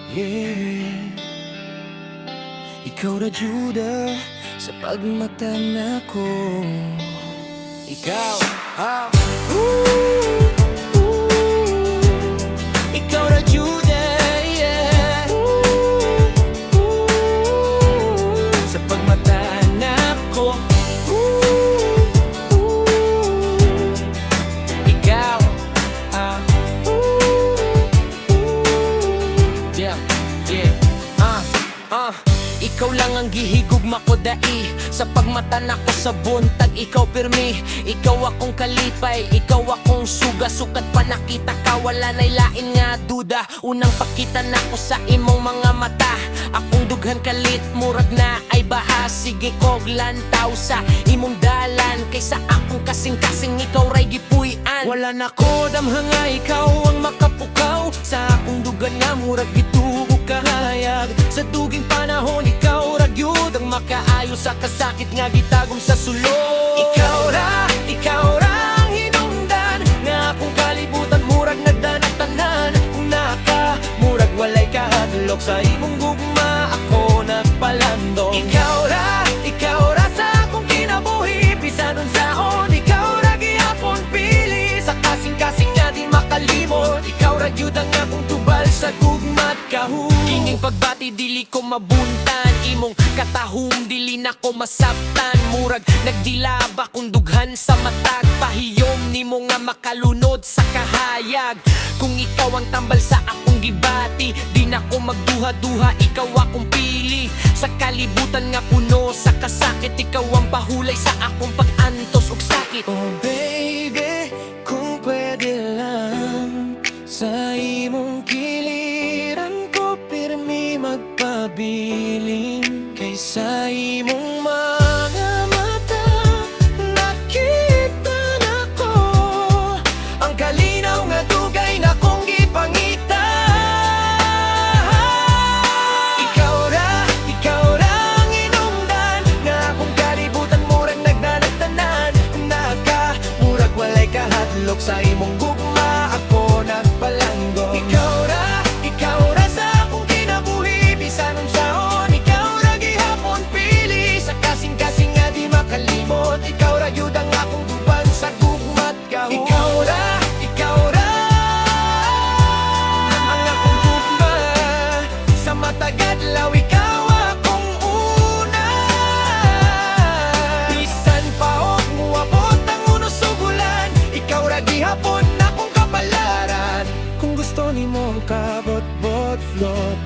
Yeah. Ikaw ra Juda sa pagmata nako. Ikaw, ikaw ra Juda, yeah. Sa pagmata nako. Ikaw, yeah, yeah, ikaw lang ang gihigugma ko dai. Sa pagmata nako sa buntag, ikaw pirmi. Ikaw akong kalipay, ikaw akong suga. Sukat pa nakita ka, wala na'y lain nga duda. Unang pakita nako sa imong mga mata. Akong dughan kalit, murag na ay baha. Sige kog lantaw sa imong dalan, kaysa akong kasing-kasing ikaw ray gipuy-an. Wala nako damhanga, ikaw ang makapukaw sa akong dugan nga murag gituog kahayag. Sa duging panahon, ikaw ra gyud ang makaayo sa kasakit nga gitagom sa sulod. Ikaw ra ang hinungdan nga akong kalibutan, murag nagdanatanan. Kung naka, murag walay kahadlok sa imong gugma, ako nagpalando. Ikaw ra sa akong kinabuhi, bisan unsaon, ikaw ra gihapon pili. Sa kasing-kasing nga di makalimot, ikaw ra gyud ang akong tubal sa gugma't kahug. Kinging pagbati dili ko mabuntan, imong katahum dili na ko masabtan. Murag nagdilaba kung dughan sa matag, pahiyom nimo nga makalunod sa kahayag. Kung ikaw ang tambal sa akong gibati, di na ko magduha-duha, ikaw akong pili. Sa kalibutan nga puno sa kasakit, ikaw ang pahulay sa akong pag-antos ug sakit. Oh baby, kung pwede lang, sa imong kiliran ko pirmi magpabiling. Kaysa imong mga mata, nakita nako ang kalinaw nga dugay na kong gipangita. Ikaw ra ang inungdan nga akong kalibutan, murag nagdanagtanan. Naka, murag walay kahadlok sa imong gugma, ako nagpalanggo. Ikaw ra sa akong kinabuhi, bisan unsaon, ikaw ra gihapon pili. Sa kasing-kasing nga di makalimot, ikaw ra gyud ang akong tuban sa gugma't kahug. Ikaw ra ang akong gugma, sa matagadlaw ikaw akong una. Bisan pa og muabot ang unos ug ulan, ikaw ra gihapon akong kabalaran. Kung gusto nimo kabot-bot float,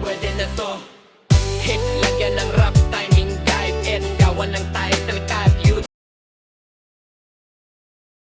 pwede na to.